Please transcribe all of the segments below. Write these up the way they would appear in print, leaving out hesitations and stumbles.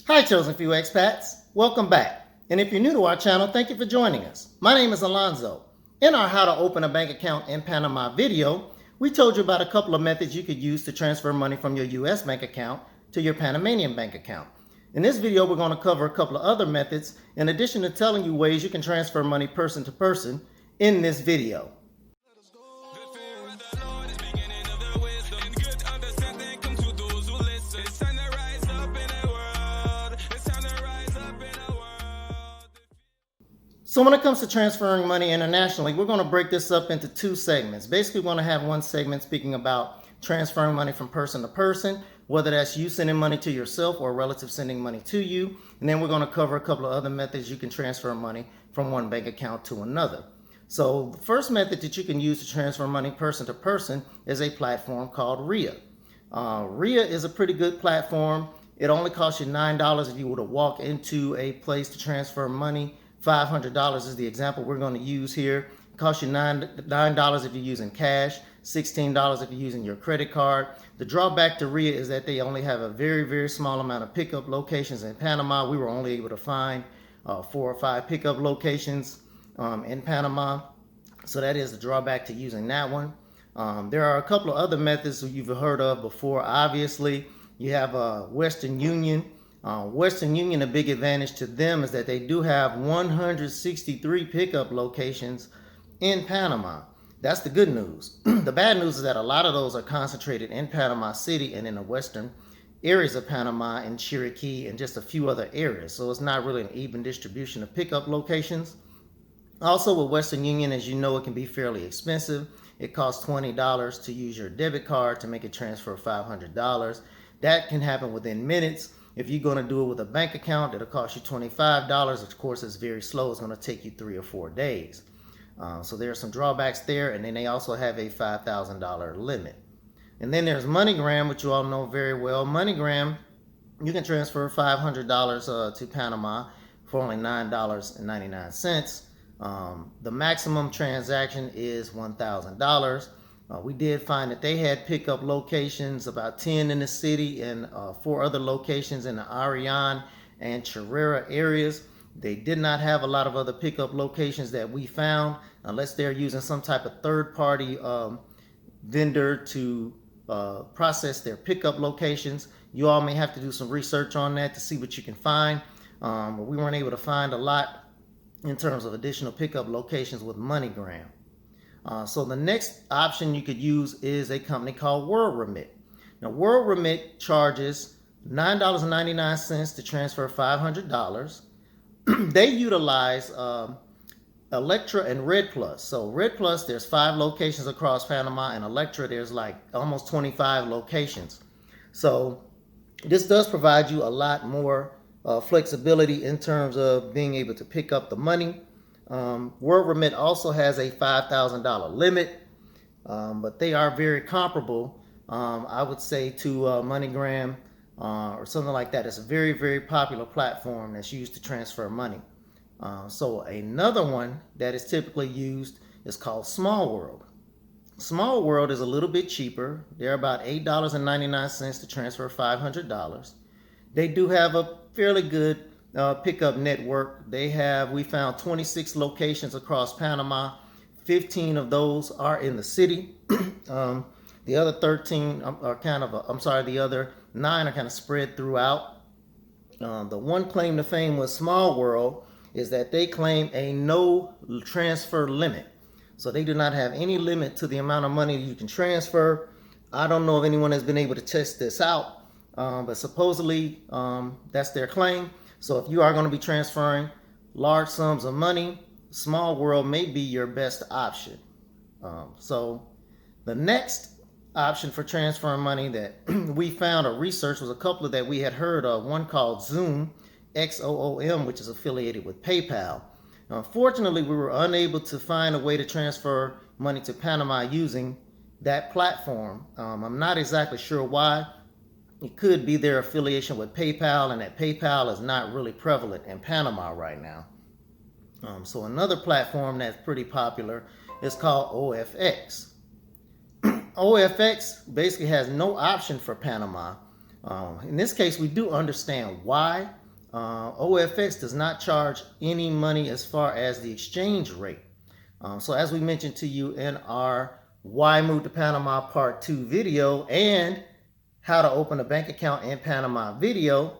Hi, chosen few expats. Welcome back. And if you're new to our channel, thank you for joining us. My name is Alonzo. In our How to Open a Bank Account in Panama video, we told you about a couple of methods you could use to transfer money from your US bank account to your Panamanian bank account. In this video, we're going to cover a couple of other methods in addition to telling you ways you can transfer money person to person in this video. So when it comes to transferring money internationally, we're going to break this up into two segments. Basically, we're going to have one segment speaking about transferring money from person to person, whether that's you sending money to yourself or a relative sending money to you. And then we're going to cover a couple of other methods you can transfer money from one bank account to another. So the first method that you can use to transfer money person to person is a platform called RIA. RIA is a pretty good platform. It only costs you $9 if you were to walk into a place to transfer money. $500 is the example we're going to use here. It costs you $9 if you're using cash, $16 if you're using your credit card. The drawback to RIA is that they only have a very, very small amount of pickup locations in Panama. We were only able to find 4 or 5 pickup locations in Panama. So that is the drawback to using that one. There are a couple of other methods that you've heard of before. Obviously, you have Western Union. Western Union, a big advantage to them is that they do have 163 pickup locations in Panama. That's the good news. The bad news is that a lot of those are concentrated in Panama City and in the western areas of Panama and Chiriquí and just a few other areas. So it's not really an even distribution of pickup locations. Also with Western Union, as you know, it can be fairly expensive. It costs $20 to use your debit card to make a transfer of $500. That can happen within minutes. If you're going to do it with a bank account, it'll cost you $25. Of course, it's very slow. It's going to take you 3 or 4 days. So there are some drawbacks there. And then they also have a $5,000 limit. And then there's MoneyGram, which you all know very well. MoneyGram, you can transfer $500 to Panama for only $9.99. The maximum transaction is $1,000. We did find that they had pickup locations, about 10 in the city and 4 other locations in the Arion and Chirera areas. They did not have a lot of other pickup locations that we found, unless they're using some type of third-party vendor to process their pickup locations. You all may have to do some research on that to see what you can find. But we weren't able to find a lot in terms of additional pickup locations with MoneyGram. So the next option you could use is a company called WorldRemit. Now WorldRemit charges $9.99 to transfer $500. They utilize Electra and Red Plus. So Red Plus, there's 5 locations across Panama, and Electra, there's like almost 25 locations. So this does provide you a lot more flexibility in terms of being able to pick up the money. WorldRemit also has a $5,000 limit, but they are very comparable, I would say, to MoneyGram or something like that. It's a very, very popular platform that's used to transfer money. So another one that is typically used is called Small World. Small World is a little bit cheaper. They're about $8.99 to transfer $500. They do have a fairly good pickup network. We found 26 locations across Panama. 15 of those are in the city. The other 13 are the other 9 are kind of spread throughout. The one claim to fame with Small World is that they claim a no transfer limit. So they do not have any limit to the amount of money you can transfer. I don't know if anyone has been able to test this out, but supposedly that's their claim. So if you are going to be transferring large sums of money, Small World may be your best option. So the next option for transferring money that we found or researched was a couple that we had heard of. One called Xoom, Xoom, which is affiliated with PayPal. Unfortunately, we were unable to find a way to transfer money to Panama using that platform. I'm not exactly sure why. It could be their affiliation with PayPal, and that PayPal is not really prevalent in Panama right now. So another platform that's pretty popular is called OFX. OFX basically has no option for Panama. In this case, we do understand why. OFX does not charge any money as far as the exchange rate. So as we mentioned to you in our Why Move to Panama Part 2 video and How to Open a Bank Account in Panama video,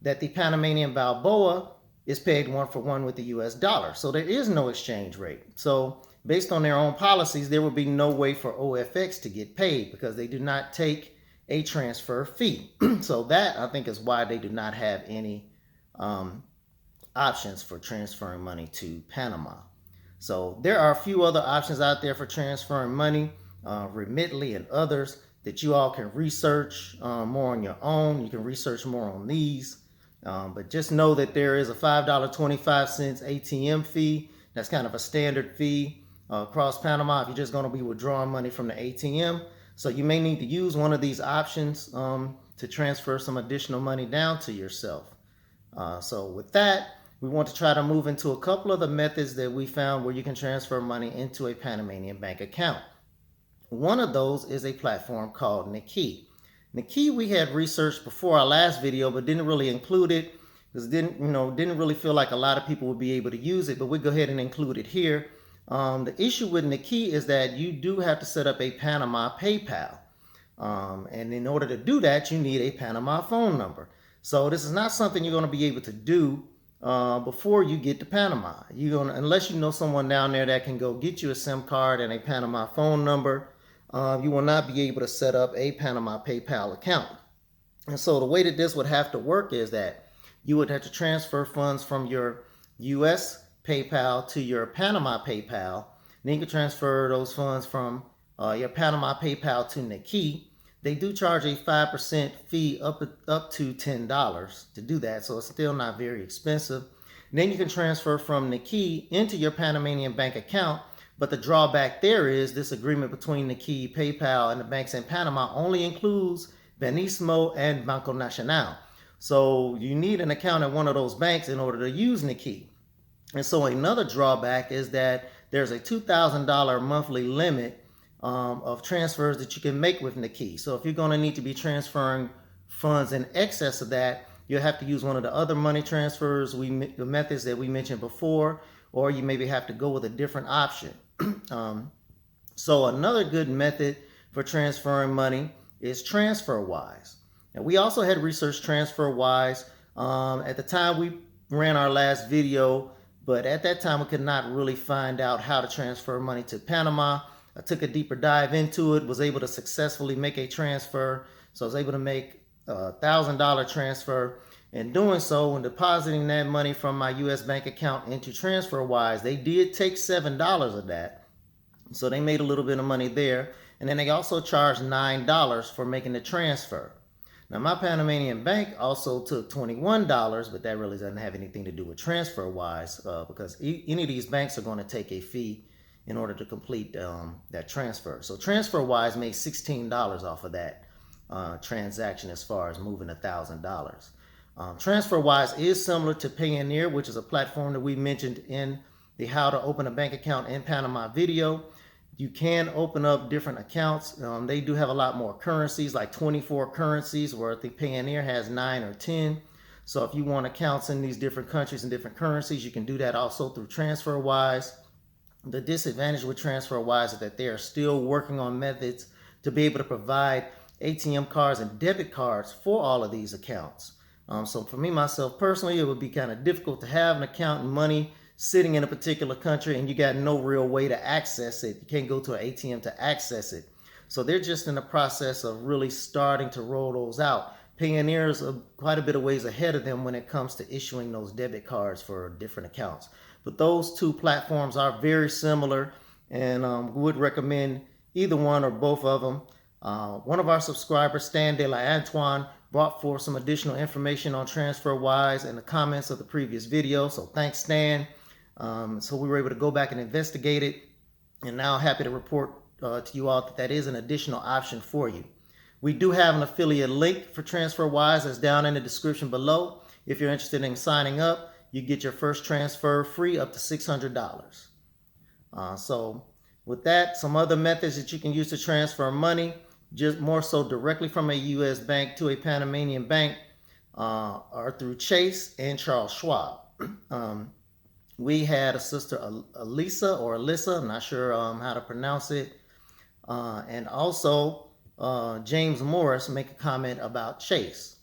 that the Panamanian Balboa is pegged 1-for-1 with the US dollar. So there is no exchange rate. So based on their own policies, there will be no way for OFX to get paid because they do not take a transfer fee. So that, I think, is why they do not have any options for transferring money to Panama. So there are a few other options out there for transferring money, Remitly and others that you all can research more on your own. You can research more on these. But just know that there is a $5.25 ATM fee. That's kind of a standard fee across Panama if you're just going to be withdrawing money from the ATM. So you may need to use one of these options to transfer some additional money down to yourself. So with that, we want to try to move into a couple of the methods that we found where you can transfer money into a Panamanian bank account. One of those is a platform called Nequi. Nequi we had researched before our last video, but didn't really include it because didn't really feel like a lot of people would be able to use it, but we'll go ahead and include it here. The issue with Nequi is that you do have to set up a Panama PayPal. And in order to do that, you need a Panama phone number. So this is not something you're going to be able to do before you get to Panama. Unless you know someone down there that can go get you a SIM card and a Panama phone number, you will not be able to set up a Panama PayPal account. And so the way that this would have to work is that you would have to transfer funds from your US PayPal to your Panama PayPal. Then you can transfer those funds from your Panama PayPal to Nequi. They do charge a 5% fee up to $10 to do that, so it's still not very expensive. And then you can transfer from Nequi into your Panamanian bank account, but the drawback there is this agreement between Nequi, PayPal, and the banks in Panama only includes Banismo and Banco Nacional. So you need an account at one of those banks in order to use Nequi. And so another drawback is that there's a $2,000 monthly limit of transfers that you can make with Nequi. So if you're going to need to be transferring funds in excess of that, you'll have to use one of the other money transfers, the methods that we mentioned before, or you maybe have to go with a different option. So another good method for transferring money is TransferWise. Now we also had researched TransferWise at the time we ran our last video, but at that time we could not really find out how to transfer money to Panama. I took a deeper dive into it, was able to successfully make a transfer. So I was able to make a $1,000 transfer. In doing so, when depositing that money from my US bank account into TransferWise, they did take $7 of that. So they made a little bit of money there. And then they also charged $9 for making the transfer. Now my Panamanian bank also took $21, but that really doesn't have anything to do with TransferWise because any of these banks are going to take a fee in order to complete that transfer. So TransferWise made $16 off of that transaction as far as moving $1,000. TransferWise is similar to Payoneer, which is a platform that we mentioned in the How to Open a Bank Account in Panama video. You can open up different accounts. They do have a lot more currencies, like 24 currencies, where I think Payoneer has 9 or 10. So if you want accounts in these different countries and different currencies, you can do that also through TransferWise. The disadvantage with TransferWise is that they are still working on methods to be able to provide ATM cards and debit cards for all of these accounts. So for me, myself personally, it would be kind of difficult to have an account and money sitting in a particular country and you got no real way to access it. You can't go to an ATM to access it. So they're just in the process of really starting to roll those out. Payoneer is quite a bit of ways ahead of them when it comes to issuing those debit cards for different accounts. But those two platforms are very similar and would recommend either one or both of them. One of our subscribers, Stan De La Antoine, brought forth some additional information on TransferWise in the comments of the previous video. So thanks, Stan. So we were able to go back and investigate it. And now happy to report to you all that that is an additional option for you. We do have an affiliate link for TransferWise that's down in the description below. If you're interested in signing up, you get your first transfer free up to $600. So with that, some other methods that you can use to transfer money. just more so directly from a U.S. bank to a Panamanian bank are through Chase and Charles Schwab. We had a sister, Elisa or Alyssa, I'm not sure how to pronounce it, and also James Morris make a comment about Chase.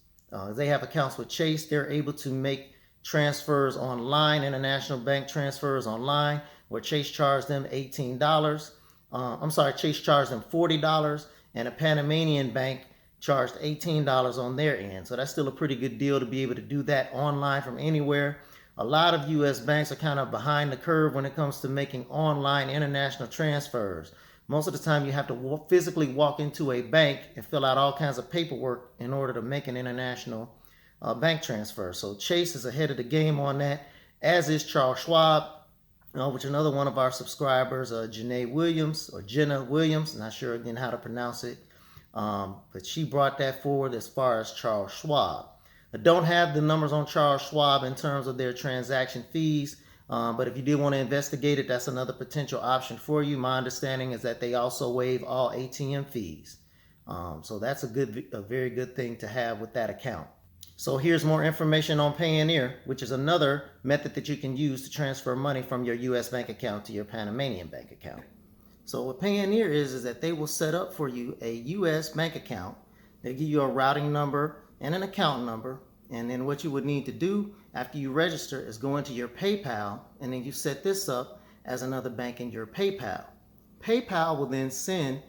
They have accounts with Chase. They're able to make transfers online, international bank transfers online, where Chase charged them $18. Chase charged them $40, and a Panamanian bank charged $18 on their end. So that's still a pretty good deal to be able to do that online from anywhere. A lot of U.S. banks are kind of behind the curve when it comes to making online international transfers. Most of the time you have to physically walk into a bank and fill out all kinds of paperwork in order to make an international bank transfer. So Chase is ahead of the game on that, as is Charles Schwab, which is another one of our subscribers, Jenna Williams, not sure again how to pronounce it, but she brought that forward as far as Charles Schwab. I don't have the numbers on Charles Schwab in terms of their transaction fees, but if you do want to investigate it, that's another potential option for you. My understanding is that they also waive all ATM fees. So that's a very good thing to have with that account. So here's more information on Payoneer, which is another method that you can use to transfer money from your U.S. bank account to your Panamanian bank account. So what Payoneer is that they will set up for you a U.S. bank account. They give you a routing number and an account number, and then what you would need to do after you register is go into your PayPal, and then you set this up as another bank in your PayPal. PayPal will then send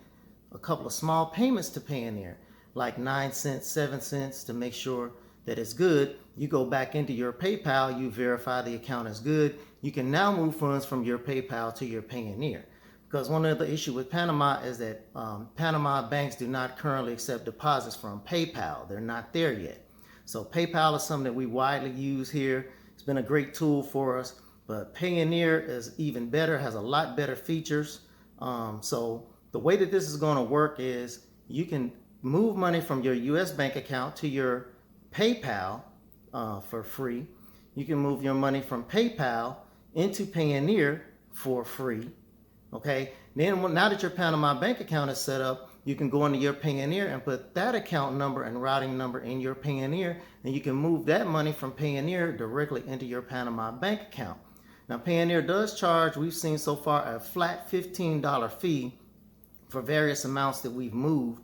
a couple of small payments to Payoneer, like 9 cents, 7 cents, to make sure that it's good. You go back into your PayPal, you verify the account is good. You can now move funds from your PayPal to your Payoneer. Because one of the issues with Panama is that Panama banks do not currently accept deposits from PayPal. They're not there yet. So PayPal is something that we widely use here. It's been a great tool for us, but Payoneer is even better, has a lot better features. So the way that this is going to work is you can move money from your US bank account to your PayPal for free. You can move your money from PayPal into Payoneer for free. Okay, then now that your Panama bank account is set up, you can go into your Payoneer and put that account number and routing number in your Payoneer, and you can move that money from Payoneer directly into your Panama bank account. Now Payoneer does charge, we've seen so far, a flat $15 fee for various amounts that we've moved.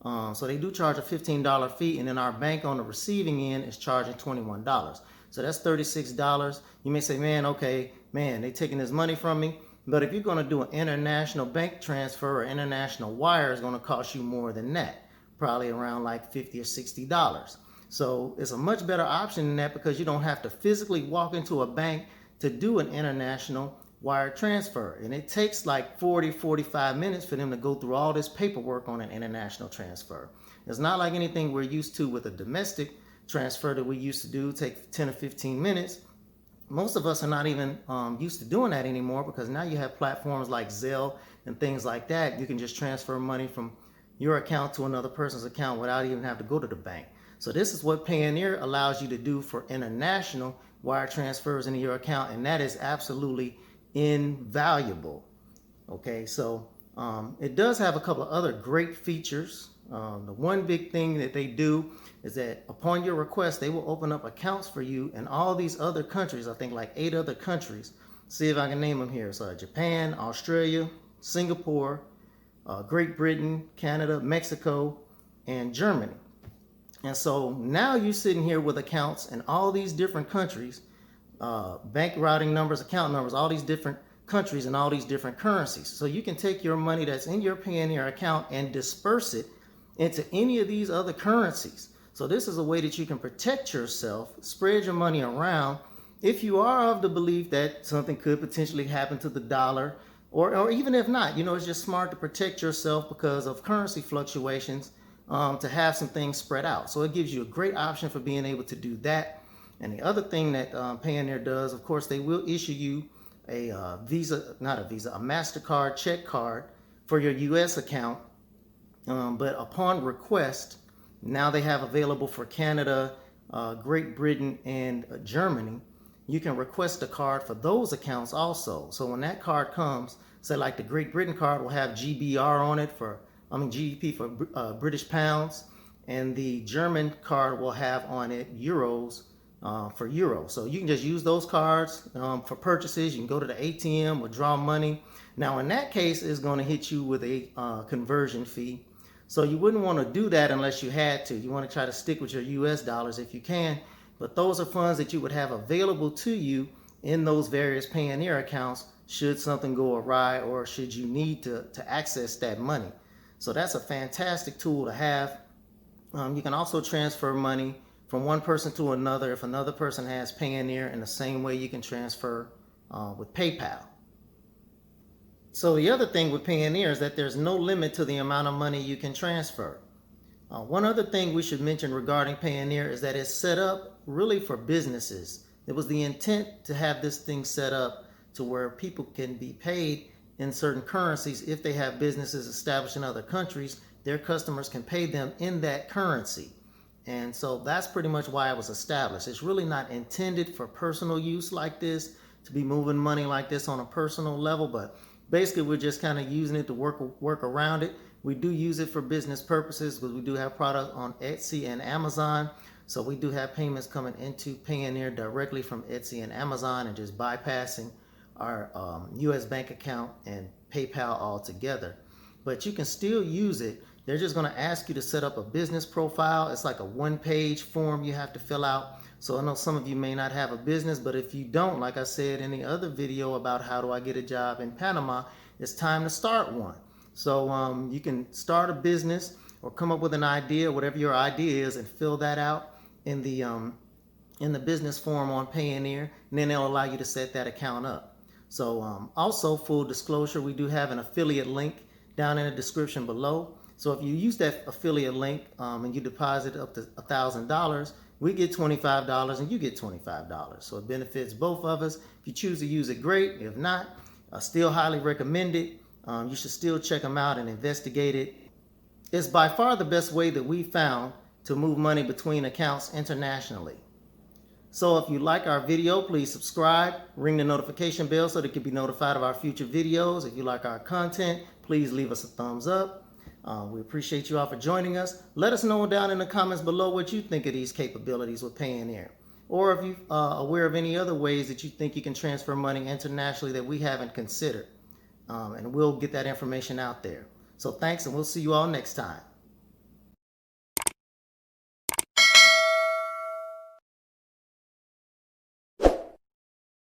So they do charge a $15 fee, and then our bank on the receiving end is charging $21. So that's $36. You may say, they're taking this money from me. But if you're going to do an international bank transfer or international wire, it's going to cost you more than that, probably around like $50 or $60. So it's a much better option than that, because you don't have to physically walk into a bank to do an international wire transfer. And it takes like 45 minutes for them to go through all this paperwork on an international transfer. It's not like anything we're used to with a domestic transfer that we used to do, take 10 or 15 minutes. Most of us are not even used to doing that anymore, because now you have platforms like Zelle and things like that. You can just transfer money from your account to another person's account without even having to go to the bank. So this is what Payoneer allows you to do for international wire transfers into your account, and that is absolutely invaluable. Okay, so it does have a couple of other great features. The one big thing that they do is that upon your request, they will open up accounts for you in all these other countries. I think like 8 other countries. See if I can name them here. So Japan, Australia, Singapore, Great Britain, Canada, Mexico, and Germany. And so now you're sitting here with accounts in all these different countries, bank routing numbers, account numbers, all these different countries and all these different currencies. So you can take your money that's in your Payoneer account and disperse it into any of these other currencies. So this is a way that you can protect yourself, spread your money around. If you are of the belief that something could potentially happen to the dollar, or even if not, it's just smart to protect yourself because of currency fluctuations, to have some things spread out. So it gives you a great option for being able to do that. And the other thing that Payoneer does, of course, they will issue you a MasterCard check card for your US account. But upon request, now they have available for Canada, Great Britain, and Germany. You can request a card for those accounts also. So when that card comes, say like the Great Britain card will have GBR on it for GBP for British pounds, and the German card will have on it euros for euro. So you can just use those cards for purchases. You can go to the ATM, withdraw money. Now in that case, it's going to hit you with a conversion fee. So you wouldn't want to do that unless you had to. You want to try to stick with your US dollars if you can. But those are funds that you would have available to you in those various Payoneer accounts should something go awry or should you need to access that money. So that's a fantastic tool to have. You can also transfer money from one person to another if another person has Payoneer, in the same way you can transfer with PayPal. So the other thing with Payoneer is that there's no limit to the amount of money you can transfer. One other thing we should mention regarding Payoneer is that it's set up really for businesses. It was the intent to have this thing set up to where people can be paid in certain currencies. If they have businesses established in other countries, their customers can pay them in that currency. And so that's pretty much why it was established. It's really not intended for personal use like this, to be moving money like this on a personal level, but basically we're just kind of using it to work around it. We do use it for business purposes because we do have products on Etsy and Amazon. So we do have payments coming into Payoneer directly from Etsy and Amazon, and just bypassing our US bank account and PayPal altogether. But you can still use it. They're just going to ask you to set up a business profile. It's like a one-page form you have to fill out. So I know some of you may not have a business, but if you don't, like I said in the other video about how do I get a job in Panama, it's time to start one. So you can start a business or come up with an idea, whatever your idea is, and fill that out in the business form on Payoneer, and then they'll allow you to set that account up. So also, full disclosure, we do have an affiliate link down in the description below. So if you use that affiliate link and you deposit up to $1,000, we get $25 and you get $25. So it benefits both of us. If you choose to use it, great. If not, I still highly recommend it. You should still check them out and investigate it. It's by far the best way that we found to move money between accounts internationally. So if you like our video, please subscribe, ring the notification bell so that you can be notified of our future videos. If you like our content, please leave us a thumbs up. We appreciate you all for joining us. Let us know down in the comments below what you think of these capabilities with Payoneer, or if you're aware of any other ways that you think you can transfer money internationally that we haven't considered. And we'll get that information out there. So thanks, and we'll see you all next time.